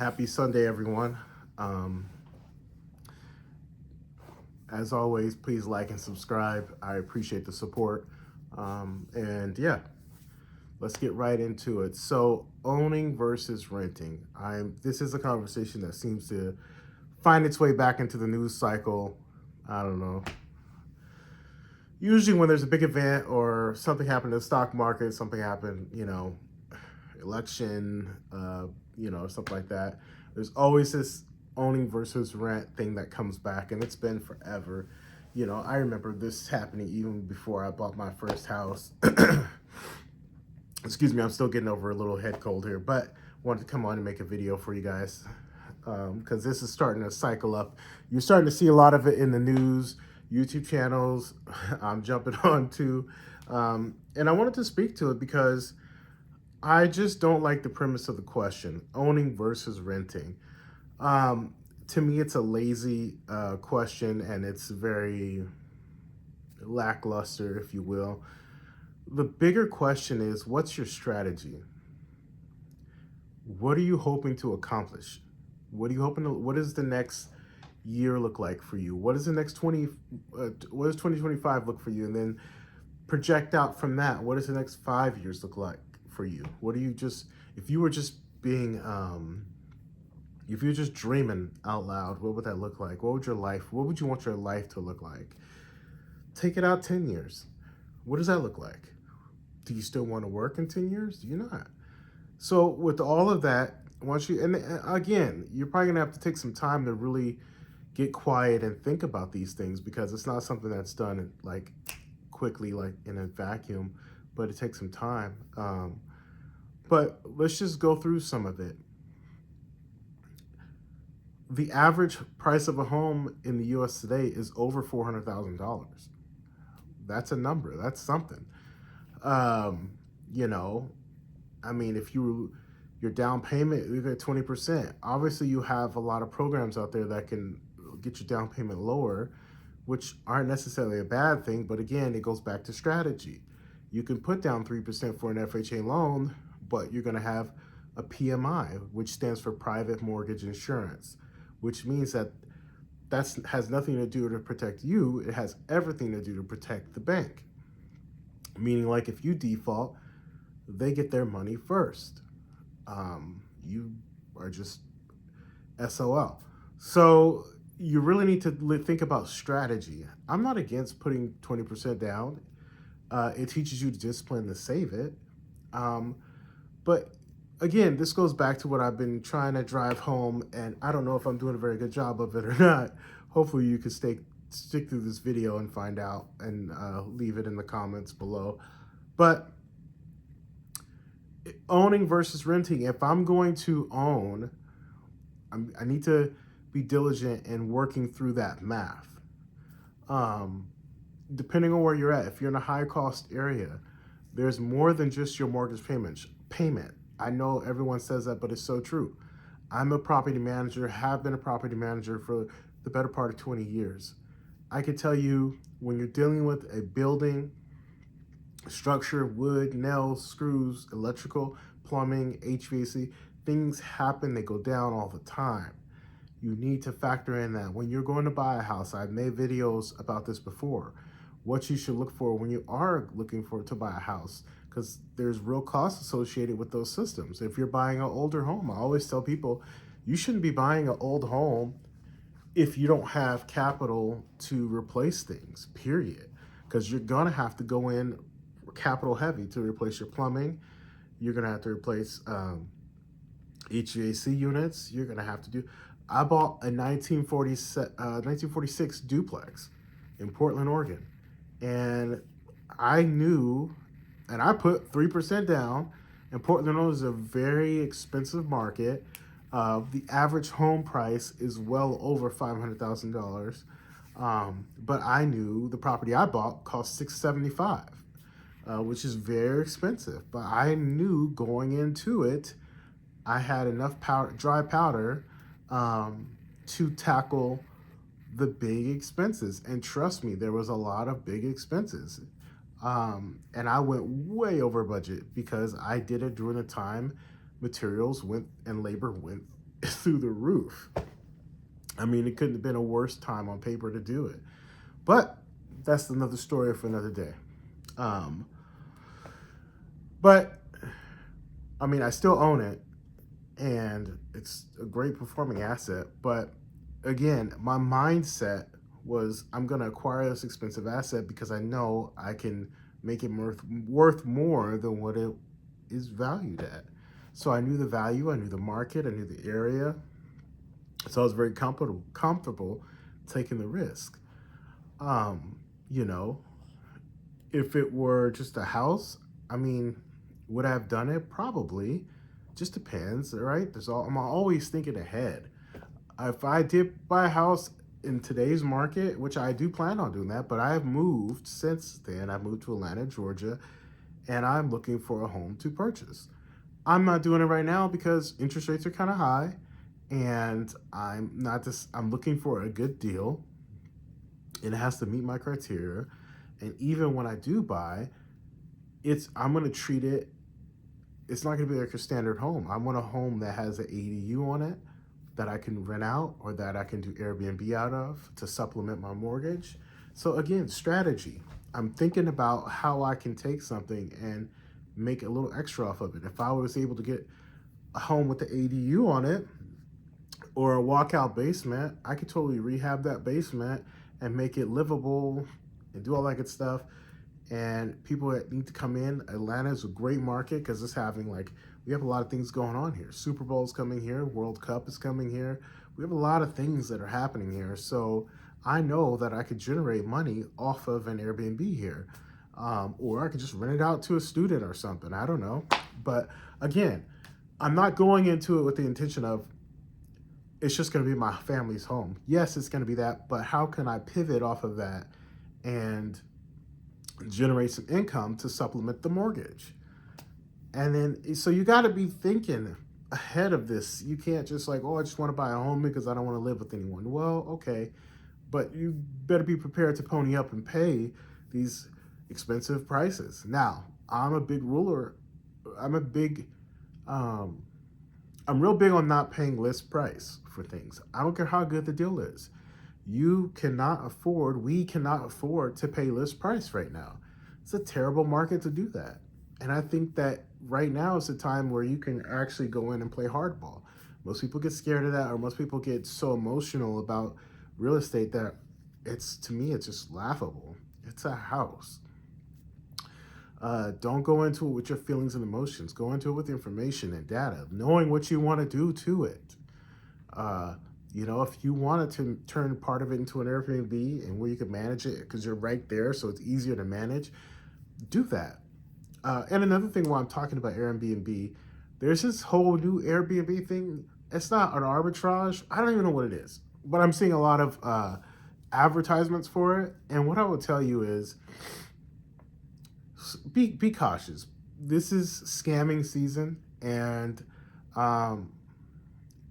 Happy Sunday, everyone. Um, as always, please like and subscribe. I appreciate the support. And yeah, let's get right into it. So, owning versus renting. This is a conversation that seems to find its way back into the news cycle. I don't know. Usually, when there's a big event or something happened in the stock market, something happened, election, something like that. There's always this owning versus rent thing that comes back, and it's been forever. I remember this happening even before I bought my first house. Excuse me, I'm still getting over a little head cold here, but wanted to come on and make a video for you guys because this is starting to cycle up. You're starting to see a lot of it in the news, YouTube channels. I'm jumping on to, and I wanted to speak to it because I just don't like the premise of the question, owning versus renting. To me, it's a lazy question and it's very lackluster, if you will. The bigger question is, what's your strategy? What are you hoping to accomplish? What does the next year look like for you? What does the next what does 2025 look for you? And then project out from that. What does the next 5 years look like for you? What do you just, if you were just being, if you're just dreaming out loud, what would that look like? What would you want your life to look like? Take it out 10 years. What does that look like? Do you still want to work in 10 years? Do you not? So with all of that, once you, and again, you're probably gonna have to take some time to really get quiet and think about these things because it's not something that's done like quickly, like in a vacuum, but it takes some time. But let's just go through some of it. The average price of a home in the US today is over $400,000. That's a number, that's something. Um, you know, I mean, if your down payment, you get 20%. Obviously, you have a lot of programs out there that can get your down payment lower, which aren't necessarily a bad thing. But again, it goes back to strategy. You can put down 3% for an FHA loan, but you're going to have a PMI, which stands for private mortgage insurance, which means that has nothing to do to protect you. It has everything to do to protect the bank. Meaning, like if you default, they get their money first. You are just SOL. So you really need to think about strategy. I'm not against putting 20% down. It teaches you discipline to save it. Um, but again, this goes back to what I've been trying to drive home, and I don't know if I'm doing a very good job of it or not. Hopefully you can stick through this video and find out and leave it in the comments below. But owning versus renting, if I'm going to own, I need to be diligent in working through that math. Um, Depending on where you're at, if you're in a high cost area, there's more than just your mortgage payment. I know everyone says that, but it's so true. I'm a property manager, have been a property manager for the better part of 20 years. I can tell you when you're dealing with a building, structure, wood, nails, screws, electrical, plumbing, HVAC, things happen, they go down all the time. You need to factor in that when you're going to buy a house. I've made videos about this before. What you should look for when you are looking to buy a house, because there's real costs associated with those systems. If you're buying an older home, I always tell people you shouldn't be buying an old home if you don't have capital to replace things, period. Because you're gonna have to go in capital heavy to replace your plumbing. You're gonna have to replace HVAC units. You're gonna have to do. I bought a 1946 duplex in Portland, Oregon, and I knew, and I put 3% down. And Portland is a very expensive market. The average home price is well over $500,000. But I knew the property I bought cost $675, which is very expensive. But I knew going into it, I had enough dry powder, to tackle the big expenses. And trust me, there was a lot of big expenses. And I went way over budget because I did it during the time materials went and labor went through the roof. I mean, it couldn't have been a worse time on paper to do it. But that's another story for another day. Um, but I mean, I still own it, and it's a great performing asset. But again, my mindset was I'm going to acquire this expensive asset because I know I can make it worth more than what it is valued at. So I knew the value, I knew the market, I knew the area. So I was very comfortable taking the risk. Um, you know, if it were just a house, I mean, would I have done it? Probably. Just depends, right? I'm always thinking ahead. If I did buy a house in today's market, which I do plan on doing that, but I have moved since then. I moved to Atlanta, Georgia, and I'm looking for a home to purchase. I'm not doing it right now because interest rates are kind of high, and I'm looking for a good deal. It has to meet my criteria. And even when I do buy, I'm gonna treat it, it's not gonna be like a standard home. I want a home that has an ADU on it that I can rent out or that I can do Airbnb out of to supplement my mortgage. So again, strategy. I'm thinking about how I can take something and make a little extra off of it. If I was able to get a home with the ADU on it or a walkout basement, I could totally rehab that basement and make it livable and do all that good stuff. And people that need to come in, Atlanta is a great market because we have a lot of things going on here. Super Bowl's coming here, World Cup is coming here. We have a lot of things that are happening here. So I know that I could generate money off of an Airbnb here. Or I could just rent it out to a student or something. I don't know. But again, I'm not going into it with the intention of it's just going to be my family's home. Yes, it's going to be that, but how can I pivot off of that and generate some income to supplement the mortgage? And then, so you got to be thinking ahead of this. You can't just like, oh, I just want to buy a home because I don't want to live with anyone. Well, okay, but you better be prepared to pony up and pay these expensive prices. Now, I'm a big ruler. I'm a big, um, I'm real big on not paying list price for things. I don't care how good the deal is. We cannot afford to pay list price right now. It's a terrible market to do that. And I think that right now is a time where you can actually go in and play hardball. Most people get scared of that, or most people get so emotional about real estate that to me, it's just laughable. It's a house. Don't go into it with your feelings and emotions. Go into it with information and data, knowing what you want to do to it. Uh, if you wanted to turn part of it into an Airbnb and where you can manage it because you're right there, so it's easier to manage, do that. And another thing while I'm talking about Airbnb, there's this whole new Airbnb thing. It's not an arbitrage. I don't even know what it is, but I'm seeing a lot of advertisements for it. And what I will tell you is be cautious. This is scamming season, and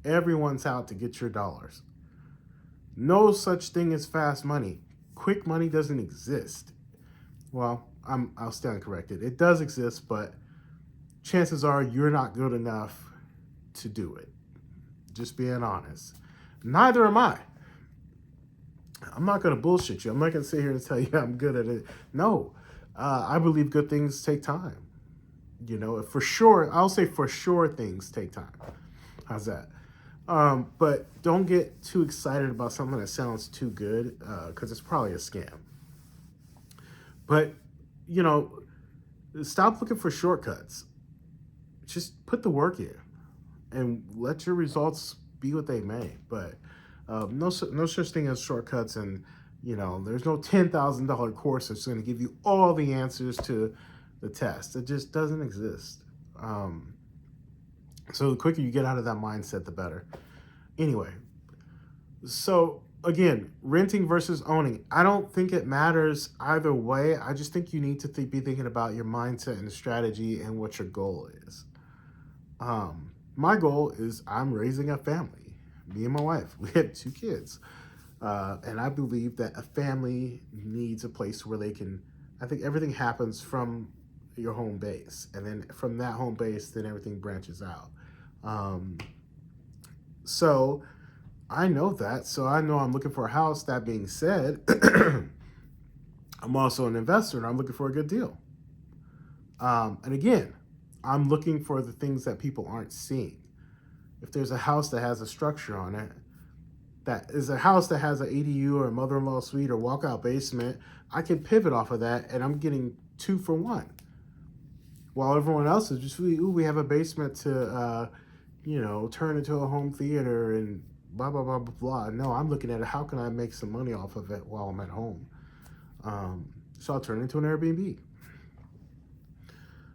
everyone's out to get your dollars. No such thing as fast money. Quick money doesn't exist. Well, I'll stand corrected. It does exist, but chances are you're not good enough to do it. Just being honest. Neither am I. I'm not going to bullshit you. I'm not going to sit here and tell you I'm good at it. No, I believe good things take time. For sure, I'll say for sure things take time. How's that? But don't get too excited about something that sounds too good because it's probably a scam. But, stop looking for shortcuts. Just put the work in and let your results be what they may. But no such thing as shortcuts. And, there's no $10,000 course that's going to give you all the answers to the test. It just doesn't exist. So the quicker you get out of that mindset, the better. Anyway, so again, renting versus owning. I don't think it matters either way. I just think you need to be thinking about your mindset and the strategy and what your goal is. My goal is I'm raising a family. Me and my wife, we have 2 kids. And I believe that a family needs a place where I think everything happens from your home base. And then from that home base, then everything branches out. So I know that. So I know I'm looking for a house. That being said, I'm also an investor and I'm looking for a good deal. And again, I'm looking for the things that people aren't seeing. If there's a house that has a structure on it, that is a house that has an ADU or a mother-in-law suite or walkout basement, I can pivot off of that and I'm getting 2 for 1. While everyone else is just, ooh, we have a basement to, turn into a home theater and blah, blah, blah, blah, blah. No, I'm looking at it. How can I make some money off of it while I'm at home? So I'll turn it into an Airbnb.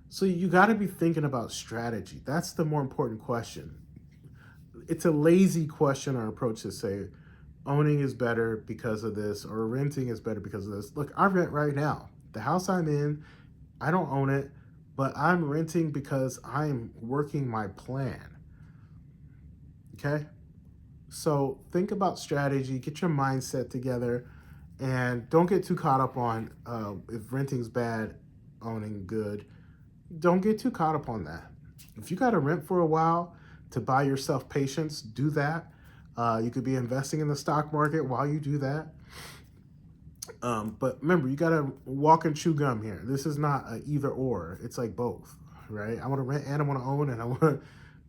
So you got to be thinking about strategy. That's the more important question. It's a lazy question or approach to say owning is better because of this or renting is better because of this. Look, I rent right now. The house I'm in, I don't own it, but I'm renting because I'm working my plan. Okay? So think about strategy, get your mindset together, and don't get too caught up on if renting's bad, owning good. Don't get too caught up on that. If you got to rent for a while to buy yourself patience, do that. You could be investing in the stock market while you do that. But remember, you got to walk and chew gum here. This is not a either or. It's like both, right? I want to rent and I want to own and I want to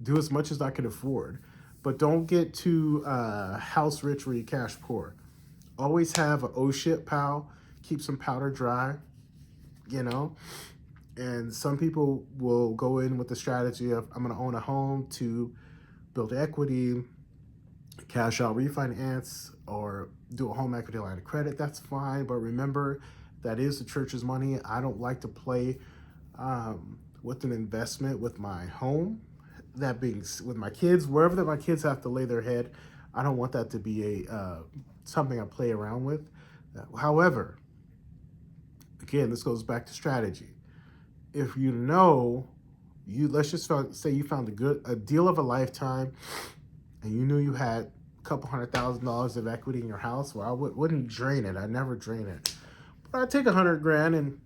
do as much as I can afford. But don't get too house rich where you cash poor. Always have a oh shit pal. Keep some powder dry, you know? And some people will go in with the strategy of I'm going to own a home to build equity, cash out refinance, or do a home equity line of credit. That's fine. But remember, that is the church's money. I don't like to play with an investment with my home. That being with my kids, wherever that my kids have to lay their head, I don't want that to be a something I play around with. However, again, this goes back to strategy. If you know, let's just say you found a deal of a lifetime, and you knew you had a couple $100,000 of equity in your house. Well, I wouldn't drain it. I never drain it, but I'd take $100,000 and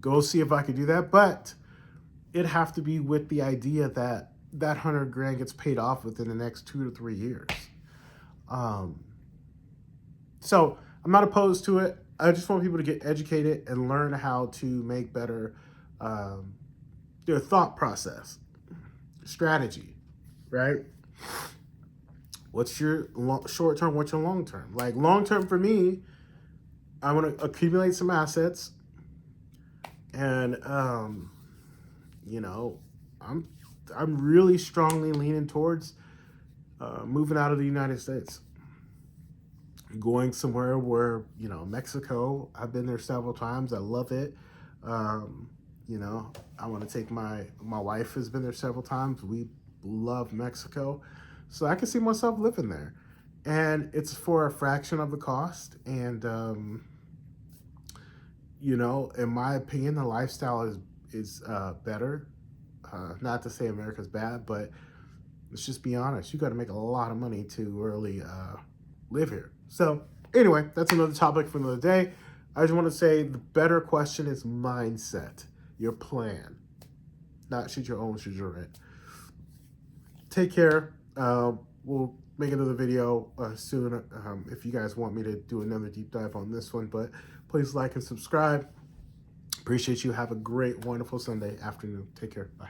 go see if I could do that. But it'd have to be with the idea that that $100,000 gets paid off within the next 2 to 3 years. So I'm not opposed to it. I just want people to get educated and learn how to make better their thought process, strategy, right? What's your short term? What's your long term? Like long term for me, I want to accumulate some assets, and I'm really strongly leaning towards moving out of the United States, going somewhere where Mexico. I've been there several times. I love it. I want to take my wife has been there several times. We love Mexico, so I can see myself living there, and it's for a fraction of the cost. And in my opinion, the lifestyle is better. Not to say America's bad, but let's just be honest. You got to make a lot of money to really live here. So anyway, that's another topic for another day. I just want to say the better question is mindset, your plan, not should you own, should you rent. Take care. We'll make another video soon if you guys want me to do another deep dive on this one. But please like and subscribe. Appreciate you. Have a great, wonderful Sunday afternoon. Take care. Bye.